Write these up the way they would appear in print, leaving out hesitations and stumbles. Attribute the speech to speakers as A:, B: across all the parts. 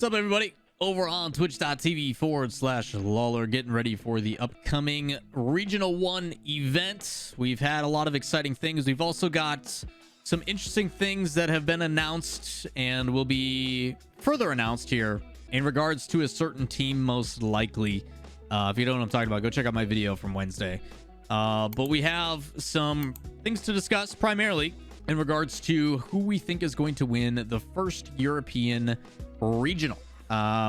A: What's up, everybody? Over on twitch.tv/Lawler, getting ready for the upcoming Regional 1 event. We've had a lot of exciting things. We've also got some interesting things that have been announced and will be further announced here in regards to a certain team, most likely. If you don't know what I'm talking about, go check out my video from Wednesday. But we have some things to discuss, primarily in regards to who we think is going to win the first European regional.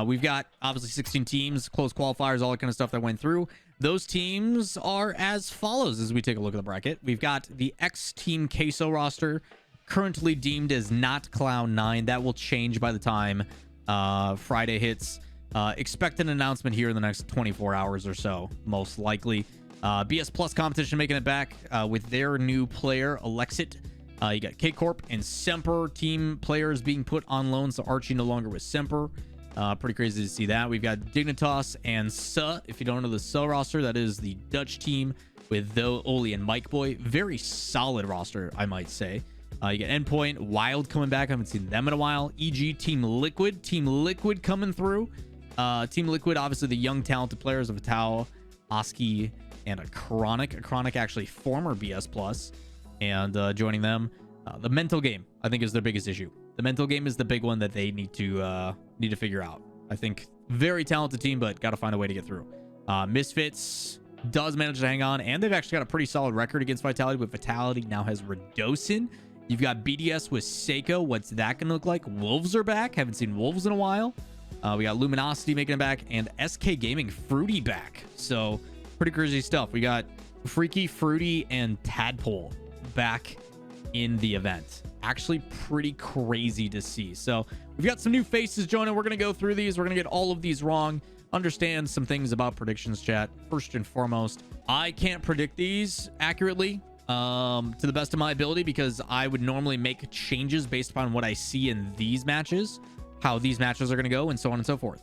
A: We've got obviously 16 teams, close qualifiers, all that kind of stuff that went through. Those teams are as follows as we take a look at the bracket. We've got the X-Team Queso roster, currently deemed as not Clown 9. That will change by the time Friday hits. Expect an announcement here in the next 24 hours or so, most likely. BS Plus competition making it back with their new player, Alexit. You got K-Corp and Semper team players being put on loan, so Archie no longer with Semper. Pretty crazy to see that. We've got Dignitas and Suh. If you don't know the Suh roster, that is the Dutch team with Oli and Mike Boy. Very solid roster, I might say. You got Endpoint, Wild coming back. I haven't seen them in a while. EG, Team Liquid. Team Liquid coming through. Team Liquid, obviously the young talented players of Tao, Oski, and a Chronic. A Chronic, actually former BS Plus. And joining them, the mental game, I think, is their biggest issue. The mental game is the big one that they need to figure out. I think very talented team, but got to find a way to get through. Misfits does manage to hang on, and they've actually got a pretty solid record against Vitality. With Vitality now has Radosin. You've got BDS with Seiko. What's that going to look like? Wolves are back. Haven't seen Wolves in a while. We got Luminosity making it back, and SK Gaming Fruity back. So pretty crazy stuff. We got Freaky, Fruity, and Tadpole back in the event. Actually pretty crazy to see. So we've got some new faces joining. We're going to go through these. We're going to get all of these wrong, understand some things about predictions, chat. First and foremost, I can't predict these accurately to the best of my ability, because I would normally make changes based upon what I see in these matches, how these matches are going to go, and so on and so forth.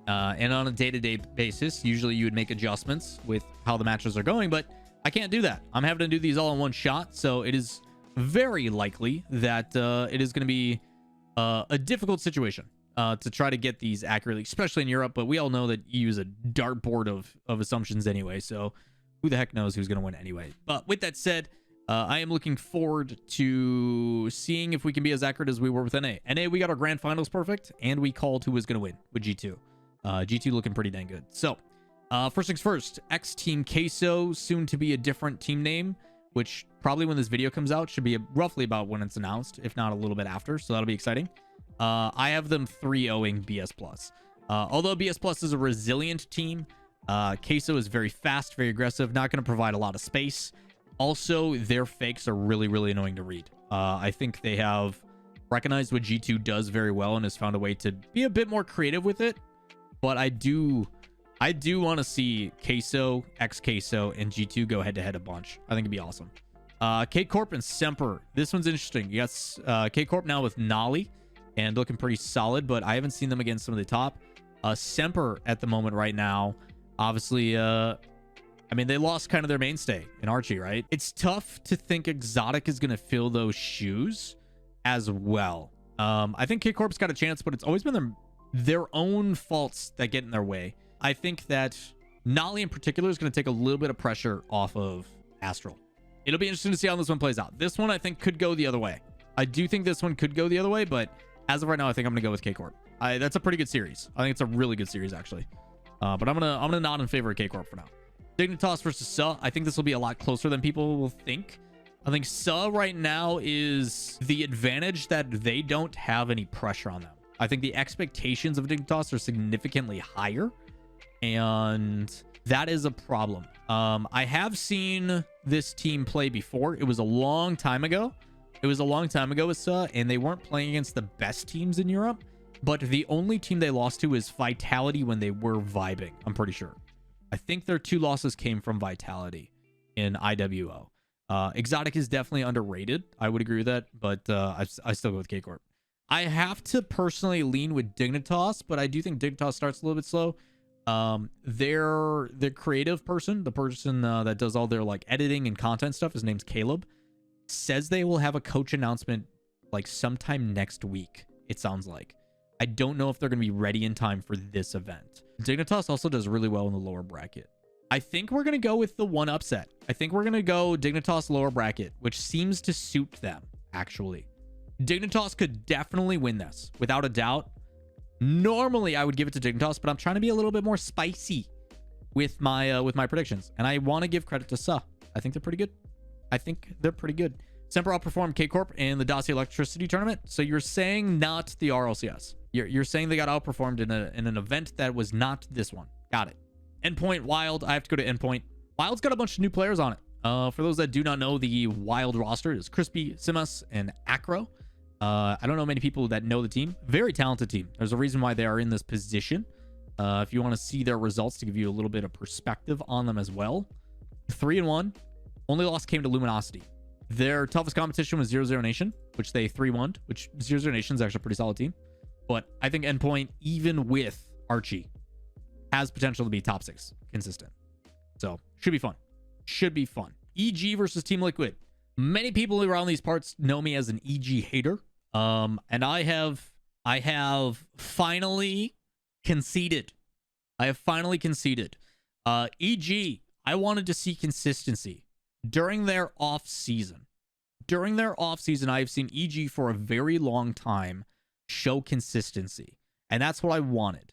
A: And on a day-to-day basis, usually you would make adjustments with how the matches are going, but I can't do that. I'm having to do these all in one shot, so it is very likely that it is going to be a difficult situation to try to get these accurately, especially in Europe. But we all know that you use a dartboard of assumptions anyway, so who the heck knows who's going to win anyway. But with that said, I am looking forward to seeing if we can be as accurate as we were with NA. NA, we got our grand finals perfect, and we called who was going to win with G2. G2 looking pretty dang good. So first things first, X-Team Queso, soon to be a different team name, which probably when this video comes out should be roughly about when it's announced, if not a little bit after. So that'll be exciting. I have them 3-0ing BS Plus. Although BS Plus is a resilient team, Queso is very fast, very aggressive, not going to provide a lot of space. Also, their fakes are really, really annoying to read. I think they have recognized what G2 does very well and has found a way to be a bit more creative with it. But I do want to see Queso, X-Queso, and G2 go head-to-head a bunch. I think it'd be awesome. K-Corp and Semper. This one's interesting. You got K-Corp now with Nolly and looking pretty solid, but I haven't seen them against some of the top. Semper at the moment right now, obviously, I mean, they lost kind of their mainstay in Archie, right? It's tough to think Exotic is going to fill those shoes as well. I think K-Corp's got a chance, but it's always been their own faults that get in their way. I think that Nolly in particular is going to take a little bit of pressure off of Astral. It'll be interesting to see how this one plays out. This one I think could go the other way. I do think this one could go the other way, but as of right now, I think I'm going to go with K-Corp. That's a pretty good series. I think it's a really good series, actually. But I'm gonna nod in favor of K-Corp for now. Dignitas versus Suh. I think this will be a lot closer than people will think. I think Suh right now is the advantage that they don't have any pressure on them. I think the expectations of Dignitas are significantly higher, and that is a problem. I have seen this team play before. It was a long time ago. With Suh, and they weren't playing against the best teams in Europe, but the only team they lost to is Vitality when they were vibing, I'm pretty sure. I think their 2 losses came from Vitality in IWO. Exotic is definitely underrated. I would agree with that, but I still go with K-Corp. I have to personally lean with Dignitas, but I do think Dignitas starts a little bit slow. The creative person, the person that does all their like editing and content stuff, his name's Caleb, says they will have a coach announcement like sometime next week, it sounds like. I don't know if they're going to be ready in time for this event. Dignitas also does really well in the lower bracket. I think we're going to go with the one upset. I think we're going to go Dignitas lower bracket, which seems to suit them, actually. Dignitas could definitely win this, without a doubt. Normally, I would give it to Dignitas, but I'm trying to be a little bit more spicy with my predictions. And I want to give credit to Suh. I think they're pretty good. I think they're pretty good. Semper outperformed K-Corp in the Dacia Electricity Tournament. So you're saying not the RLCS. You're saying they got outperformed in an event that was not this one. Got it. Endpoint Wild. I have to go to Endpoint. Wild's got a bunch of new players on it. For those that do not know, the Wild roster is Crispy, Simas, and Acro. I don't know many people that know the team. Very talented team. There's a reason why they are in this position. If you want to see their results to give you a little bit of perspective on them as well. 3-1. Only loss came to Luminosity. Their toughest competition was 0-0 Nation, which they 3-1'd, which 0-0 Nation is actually a pretty solid team. But I think Endpoint, even with Archie, has potential to be top 6 consistent. So should be fun. Should be fun. EG versus Team Liquid. Many people around these parts know me as an EG hater. And I have finally conceded. EG, I wanted to see consistency during their off season. I've seen EG for a very long time show consistency, and that's what I wanted.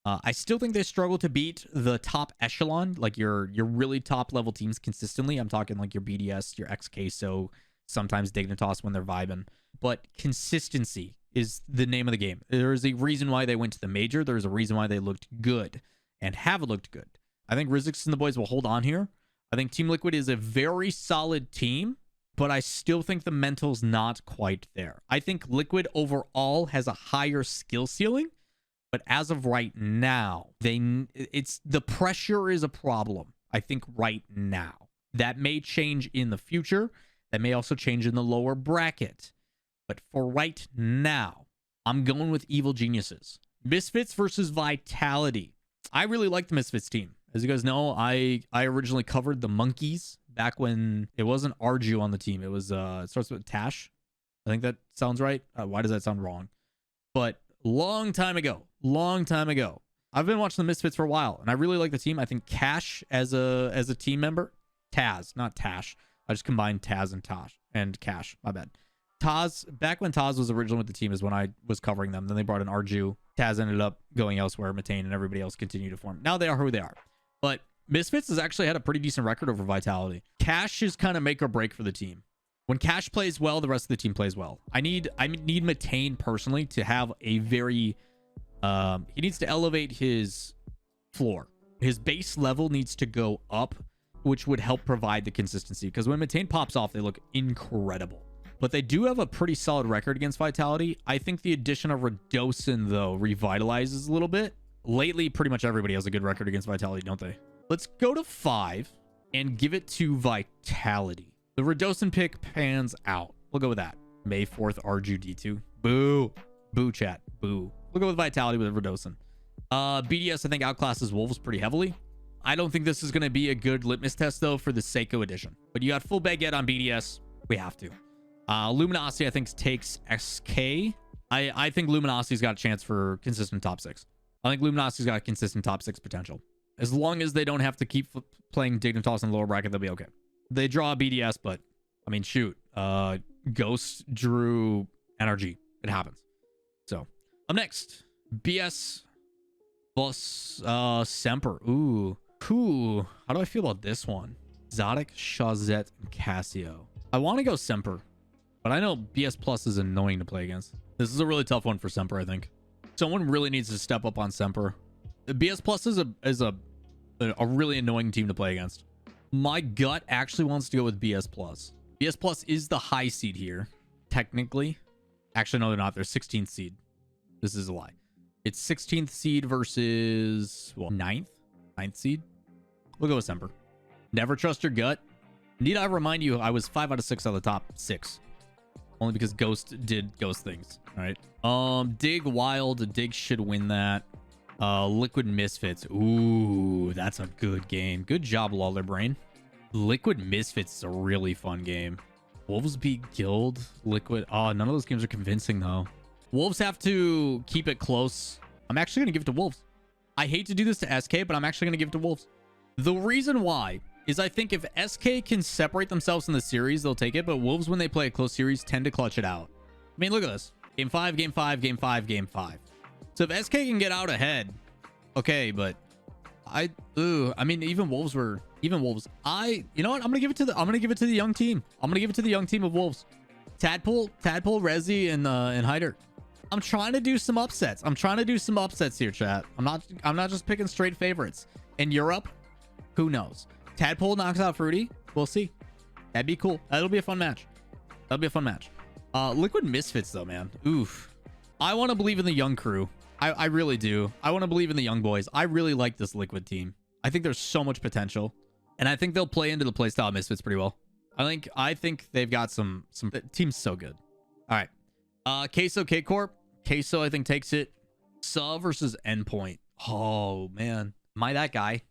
A: I still think they struggle to beat the top echelon, like your really top level teams consistently. I'm talking like your BDS, your XKSO, sometimes Dignitas when they're vibing. But consistency is the name of the game. There is a reason why they went to the major. There's a reason why they looked good and have looked good. I think Rizix and the boys will hold on here. I think Team Liquid is a very solid team, but I still think the mental's not quite there. I think Liquid overall has a higher skill ceiling, but as of right now, the pressure is a problem. I think right now. That may change in the future. That may also change in the lower bracket. But for right now, I'm going with Evil Geniuses. Misfits versus Vitality. I really like the Misfits team. As you guys know, I originally covered the Monkeys back when it wasn't Arju on the team. It was it starts with Tash. I think that sounds right. Why does that sound wrong? But long time ago. I've been watching the Misfits for a while, and I really like the team. I think Cash as a team member, Taz, not Tash. I just combined Taz and Tosh and Cash. My bad. Taz, back when Taz was originally with the team is when I was covering them. Then they brought in Arju. Taz ended up going elsewhere. Matane and everybody else continued to form. Now they are who they are. But Misfits has actually had a pretty decent record over Vitality. Cash is kind of make or break for the team. When Cash plays well, the rest of the team plays well. I need Matane personally to have a very he needs to elevate his floor. His base level needs to go up, which would help provide the consistency. Because when Matane pops off, they look incredible. But they do have a pretty solid record against Vitality. I think the addition of Redosin, though, revitalizes a little bit. Lately, pretty much everybody has a good record against Vitality, don't they? Let's go to 5 and give it to Vitality. The Redosin pick pans out. We'll go with that. May 4th, Arju D2. Boo. Boo, chat. Boo. We'll go with Vitality with Redosin. BDS, I think, outclasses Wolves pretty heavily. I don't think this is going to be a good litmus test, though, for the Seiko edition. But you got full baguette on BDS. We have to. Luminosity, I think, takes SK. I think Luminosity's got a chance for consistent top 6. I think Luminosity's got a consistent top 6 potential. As long as they don't have to keep playing Dignitas in the lower bracket, they'll be okay. They draw a BDS, but, I mean, shoot. Ghost drew NRG. It happens. So, up next, BS plus Semper. Ooh. How do I feel about this one? Exotic, Shazette, and Casio. I want to go Semper, but I know BS Plus is annoying to play against. This is a really tough one for Semper, I think. Someone really needs to step up on Semper. The BS Plus is a really annoying team to play against. My gut actually wants to go with BS Plus. BS Plus is the high seed here, technically. Actually, no, they're not. They're 16th seed. This is a lie. It's 16th seed versus, well, 9th seed. We'll go with Semper. Never trust your gut. Need I remind you, I was 5 out of 6 out of the top 6. Only because Ghost did Ghost things. All right. Dig Wild. Dig should win that. Liquid Misfits. Ooh, that's a good game. Good job, Lawler Brain. Liquid Misfits is a really fun game. Wolves beat Guild. Liquid. Oh, none of those games are convincing, though. Wolves have to keep it close. I'm actually going to give it to Wolves. I hate to do this to SK, but I'm actually going to give it to Wolves. The reason why is I think if SK can separate themselves in the series, they'll take it. But Wolves, when they play a close series, tend to clutch it out. I mean, look at this. Game 5, Game 5, Game 5, Game 5. So if SK can get out ahead, okay, but I mean, even Wolves. You know what? I'm gonna give it to the young team. I'm gonna give it to the young team of Wolves. Tadpole, Rezi, and Hyder. I'm trying to do some upsets. Here, chat. I'm not just picking straight favorites. In Europe, who knows? Tadpole knocks out Fruity. We'll see. That'd be cool. That'll be a fun match. Liquid Misfits though, man. Oof. I want to believe in the young crew. I really do. I want to believe in the young boys. I really like this Liquid team. I think there's so much potential, and I think they'll play into the playstyle of Misfits pretty well. I think they've got some. The team's so good. All right. Queso K Corp. Queso, I think, takes it. Saw versus Endpoint. Oh man, am I that guy?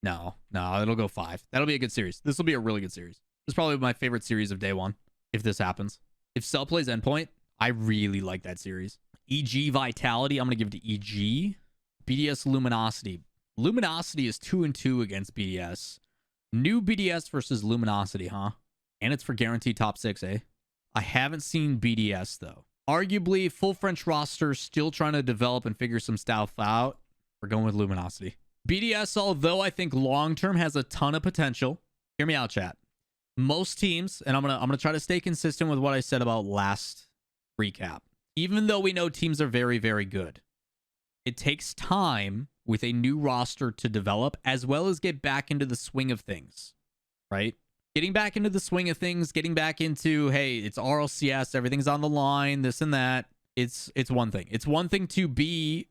A: No, it'll go 5. That'll be a good series. This will be a really good series. This is probably my favorite series of day one. If this happens, if Cell plays Endpoint, I really like that series. EG Vitality, I'm gonna give it to EG. BDS Luminosity. Luminosity is 2-2 against BDS. New BDS versus Luminosity, huh? And it's for guaranteed top 6, eh? I haven't seen BDS though. Arguably, full French roster, still trying to develop and figure some stuff out. We're going with Luminosity. BDS, although I think long-term has a ton of potential. Hear me out, chat. Most teams, and I'm gonna try to stay consistent with what I said about last recap. Even though we know teams are very, very good, it takes time with a new roster to develop, as well as get back into the swing of things, right? Getting back into the swing of things, getting back into, hey, it's RLCS, everything's on the line, this and that. It's one thing. It's one thing to be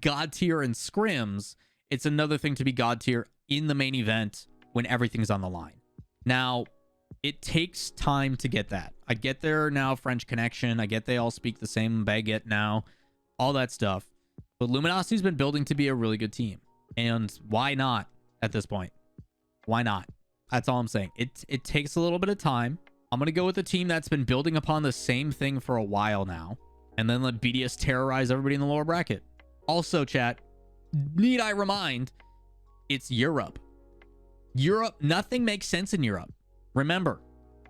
A: God tier in scrims. It's another thing to be God tier in the main event when everything's on the line. Now, it takes time to get that. I get their now French connection. I get they all speak the same baguette now. All that stuff. But Luminosity's been building to be a really good team. And why not at this point? Why not? That's all I'm saying. It takes a little bit of time. I'm going to go with a team that's been building upon the same thing for a while now. And then let BDS terrorize everybody in the lower bracket. Also, chat, need I remind, it's Europe. Europe, nothing makes sense in Europe. Remember,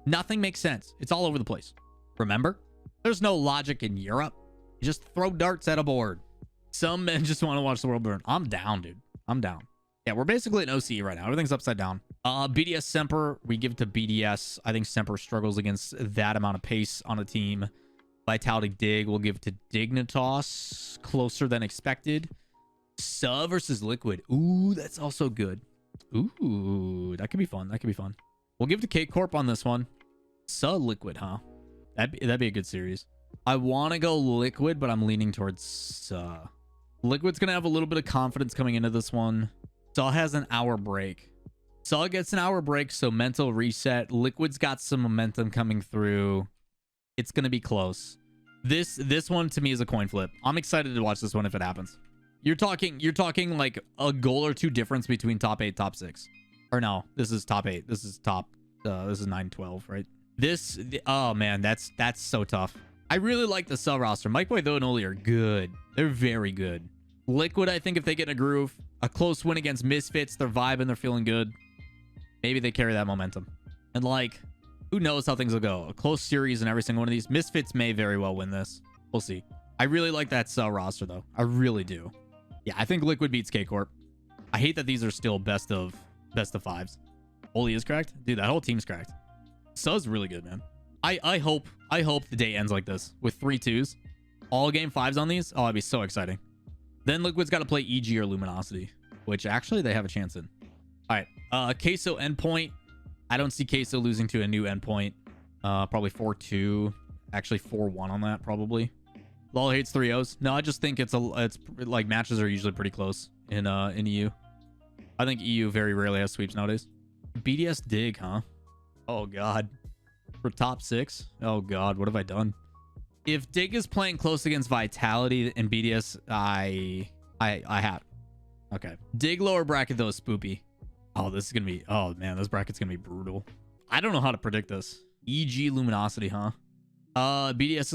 A: nothing makes sense. It's all over the place. Remember, there's no logic in Europe. You just throw darts at a board. Some men just want to watch the world burn. I'm down, dude. I'm down. Yeah, we're basically an OCE right now. Everything's upside down. BDS Semper, we give it to BDS. I think Semper struggles against that amount of pace on a team. Vitality Dig, we'll give it to Dignitas. Closer than expected. Sub versus Liquid. Ooh, that's also good. Ooh, that could be fun. We'll give it to K Corp on this one. Liquid, huh? That'd be a good series. I want to go Liquid, but I'm leaning towards Liquid's gonna have a little bit of confidence coming into this one. Saw has an hour break. Saw gets an hour break, so mental reset. Liquid's got some momentum coming through. It's gonna be close. This one to me is a coin flip. I'm excited to watch this one if it happens. You're talking like a goal or two difference between top 8, top 6. Or no, this is top 8. This is top this is 9-12, right? Oh man, that's so tough. I really like the Cell roster. Mike Boy though and Oli are good. They're very good. Liquid, I think if they get in a groove, a close win against Misfits, they're vibing, they're feeling good. Maybe they carry that momentum. And like, who knows how things will go? A close series in every single one of these. Misfits may very well win this. We'll see. I really like that Cell roster though. I really do. Yeah, I think Liquid beats K Corp. I hate that these are still best of 5s. Oli is cracked? Dude, that whole team's cracked. Cell's really good, man. I hope the day ends like this with 3-2s. All game 5s on these. Oh, it'd be so exciting. Then Liquid's got to play EG or Luminosity, which actually they have a chance in. All right. Queso Endpoint. I don't see Queso losing to a new Endpoint. Probably 4-2. Actually 4-1 on that, probably. LAWL hates 3-0s. No, I just think it's like matches are usually pretty close in EU. I think EU very rarely has sweeps nowadays. BDS Dig, huh? Oh god. For top 6? Oh god, what have I done? If Dig is playing close against Vitality and BDS, I have. Okay. Dig lower bracket though is spoopy. Oh, this is gonna be, oh man, this bracket's gonna be brutal. I don't know how to predict this. EG Luminosity, huh? BDS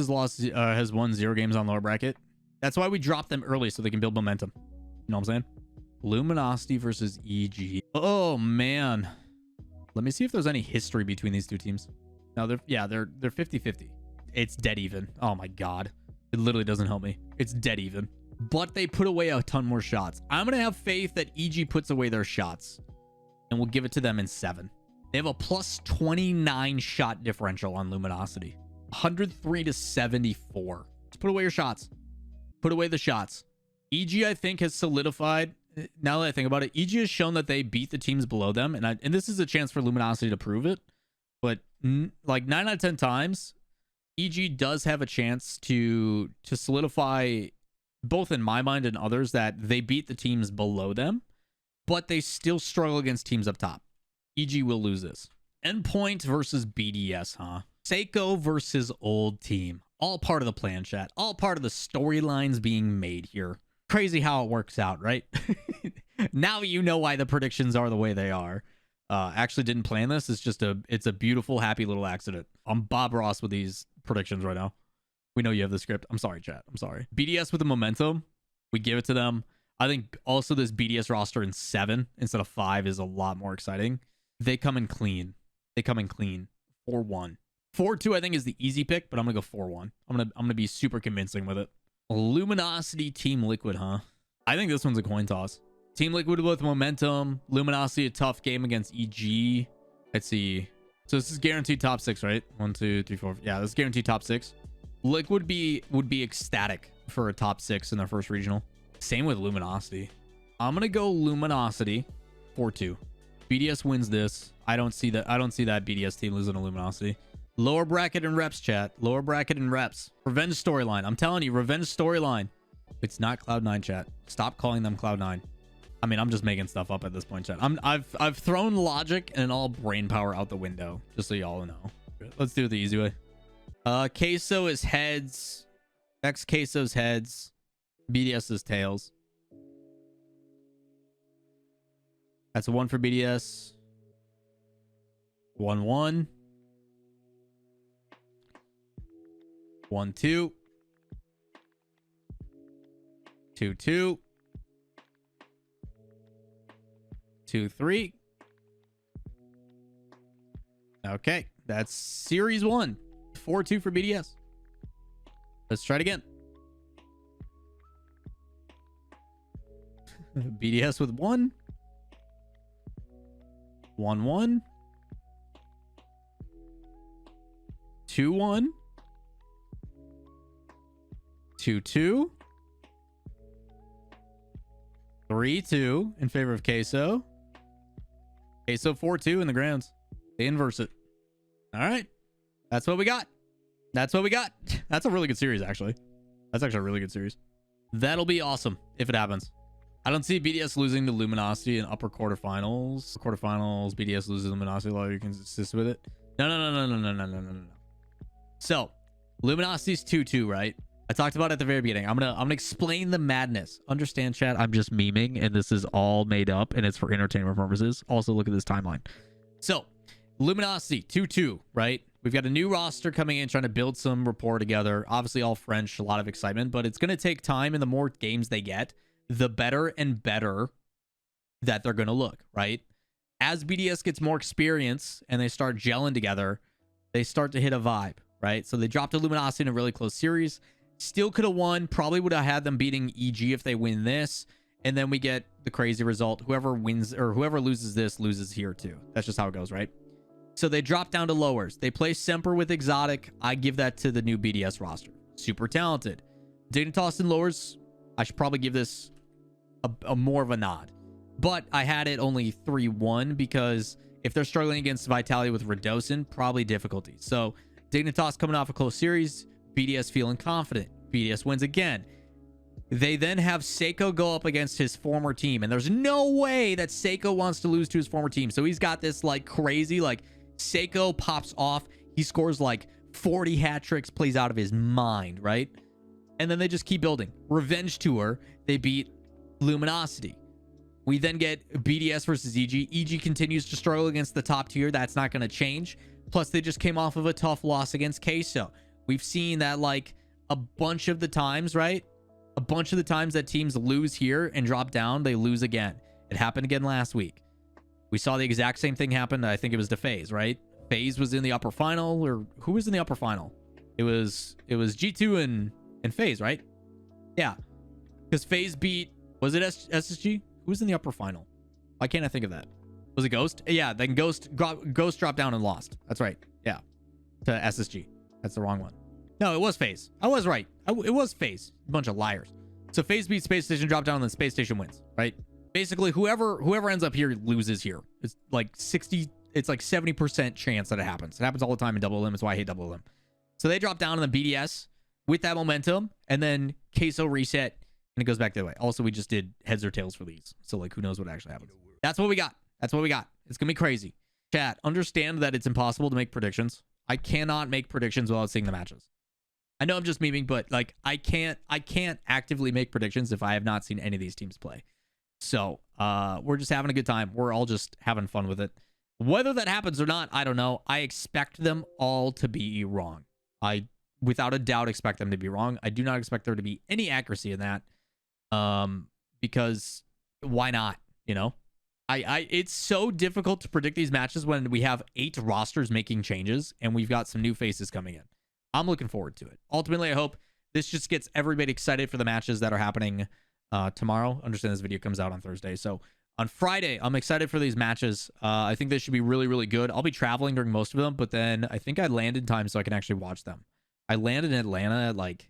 A: has won 0 games on lower bracket. That's why we dropped them early so they can build momentum. You know what I'm saying? Luminosity versus EG. Oh man. Let me see if there's any history between these two teams. No, they're 50-50. It's dead even. Oh my god. It literally doesn't help me. It's dead even. But they put away a ton more shots. I'm gonna have faith that EG puts away their shots. And we'll give it to them in 7. They have a plus 29 shot differential on Luminosity. 103 to 74. Just put away your shots. Put away the shots. EG, I think, has solidified. Now that I think about it, EG has shown that they beat the teams below them. And this is a chance for Luminosity to prove it. But like 9 out of 10 times, EG does have a chance to solidify, both in my mind and others, that they beat the teams below them, but they still struggle against teams up top. EG will lose this. Endpoint versus BDS, huh? Seiko versus old team. All part of the plan, chat. All part of the storylines being made here. Crazy how it works out, right? Now you know why the predictions are the way they are. Actually didn't plan this. It's a beautiful, happy little accident. I'm Bob Ross with these predictions right now. We know you have the script. I'm sorry, chat. I'm sorry. BDS with the momentum. We give it to them. I think also this BDS roster in 7 instead of 5 is a lot more exciting. They come in clean. 4-1. 4-2 I think is the easy pick, but I'm gonna go 4-1. I'm gonna be super convincing with it. Luminosity Team Liquid, huh? I think this one's a coin toss. Team Liquid with momentum. Luminosity, a tough game against EG. Let's see. So this is guaranteed top 6, right? 1, 2, 3, 4. Yeah, this is guaranteed top 6. Liquid would be ecstatic for a top 6 in their first regional. Same with Luminosity. I'm gonna go Luminosity 4-2. BDS wins this. I don't see that BDS team losing to Luminosity. Lower bracket and reps, chat. Lower bracket and reps. Revenge storyline. I'm telling you, revenge storyline. It's not Cloud9, chat. Stop calling them Cloud9. I mean, I'm just making stuff up at this point, chat. I've thrown logic and all brain power out the window, just so y'all know. Let's do it the easy way. Queso is heads. X Queso's heads. BDS is tails. That's a 1 for BDS. 1-1. 1-2. 2-2. 2-3. Okay, that's series 1. 4-2 for BDS. Let's try it again. BDS with 1. 1-1. 2-1. 2-2. 3-2 in favor of Queso. Queso 4-2 in the grounds. They inverse it. All right. That's what we got. That's what we got. That's a really good series, actually. That's actually a really good series. That'll be awesome if it happens. I don't see BDS losing to Luminosity in upper quarterfinals. Quarterfinals, BDS loses Luminosity. Lawler, you can assist with it. No. So, Luminosity's 2-2, right? I talked about it at the very beginning. I'm gonna explain the madness. Understand, chat? I'm just memeing, and this is all made up, and it's for entertainment purposes. Also, look at this timeline. So, Luminosity 2-2, right? We've got a new roster coming in, trying to build some rapport together. Obviously, all French, a lot of excitement, but it's gonna take time, and the more games they get, the better and better that they're gonna look, right? As BDS gets more experience and they start gelling together, they start to hit a vibe, right? So they dropped to Luminosity in a really close series. Still could have won. Probably would have had them beating EG if they win this. And then we get the crazy result. Whoever wins or whoever loses this loses here too. That's just how it goes, right? So they drop down to lowers. They play Semper with Exotic. I give that to the new BDS roster. Super talented. Dignitas and lowers, I should probably give this a more of a nod. But I had it only 3-1 because if they're struggling against Vitality with Redocin, probably difficulty. So Dignitas coming off a close series. BDS feeling confident. BDS wins again. They then have Seiko go up against his former team. And there's no way that Seiko wants to lose to his former team. So he's got this like crazy, like Seiko pops off. He scores like 40 hat tricks, plays out of his mind, right? And then they just keep building. Revenge Tour. They beat Luminosity. We then get BDS versus EG. EG continues to struggle against the top tier. That's not going to change. Plus, they just came off of a tough loss against Queso. We've seen that like a bunch of the times, right? A bunch of the times that teams lose here and drop down, they lose again. It happened again last week. We saw the exact same thing happen. I think it was to FaZe, right? FaZe was in the upper final, or who was in the upper final? It was G2 and FaZe, right? Yeah. Because FaZe beat, was it SSG? Who was in the upper final? Why can't I think of that? Was it Ghost? Yeah, then Ghost dropped down and lost. That's right. Yeah. To SSG. That's the wrong one. No, it was FaZe. I was right. It was FaZe. A bunch of liars. So FaZe beats Space Station, drop down, and then Space Station wins, right? Basically, whoever ends up here loses here. It's like 70% chance that it happens. It happens all the time in double limb. That's why I hate double limb. So they drop down in the BDS with that momentum, and then queso reset, and it goes back the other way. Also, we just did heads or tails for these. So like, who knows what actually happens. That's what we got. That's what we got. It's going to be crazy. Chat, understand that it's impossible to make predictions. I cannot make predictions without seeing the matches. I know I'm just memeing, but like I can't actively make predictions if I have not seen any of these teams play. So we're just having a good time. We're all just having fun with it. Whether that happens or not, I don't know. I expect them all to be wrong. I, without a doubt, expect them to be wrong. I do not expect there to be any accuracy in that. Because why not? You know, it's so difficult to predict these matches when we have 8 rosters making changes and we've got some new faces coming in. I'm looking forward to it. Ultimately, I hope this just gets everybody excited for the matches that are happening tomorrow. Understand this video comes out on Thursday. So on Friday, I'm excited for these matches. I think they should be really, really good. I'll be traveling during most of them, but then I think I land in time so I can actually watch them. I landed in Atlanta at like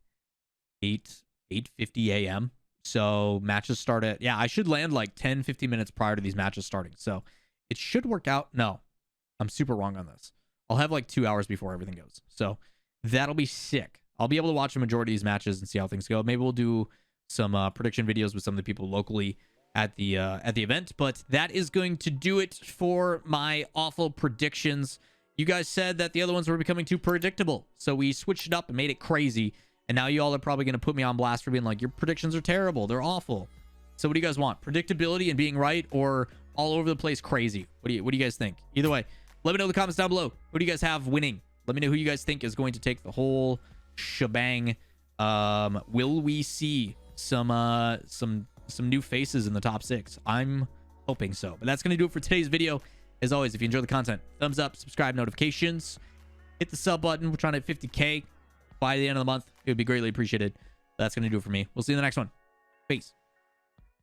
A: 8:50 a.m. So matches start at, yeah, I should land like 10-15 minutes prior to these matches starting. So it should work out. No, I'm super wrong on this. I'll have like 2 hours before everything goes. So that'll be sick. I'll be able to watch a majority of these matches and see how things go. Maybe we'll do some prediction videos with some of the people locally at the event. But that is going to do it for my awful predictions. You guys said that the other ones were becoming too predictable, so we switched it up and made it crazy. And now you all are probably going to put me on blast for being like, your predictions are terrible. They're awful. So what do you guys want? Predictability and being right, or all over the place crazy? What do you guys think? Either way, let me know in the comments down below. Who do you guys have winning? Let me know who you guys think is going to take the whole shebang. Will we see some new faces in the top 6? I'm hoping so. But that's going to do it for today's video. As always, if you enjoy the content, thumbs up, subscribe, notifications, hit the sub button. We're trying to hit 50K by the end of the month. It would be greatly appreciated. That's going to do it for me. We'll see you in the next one. Peace.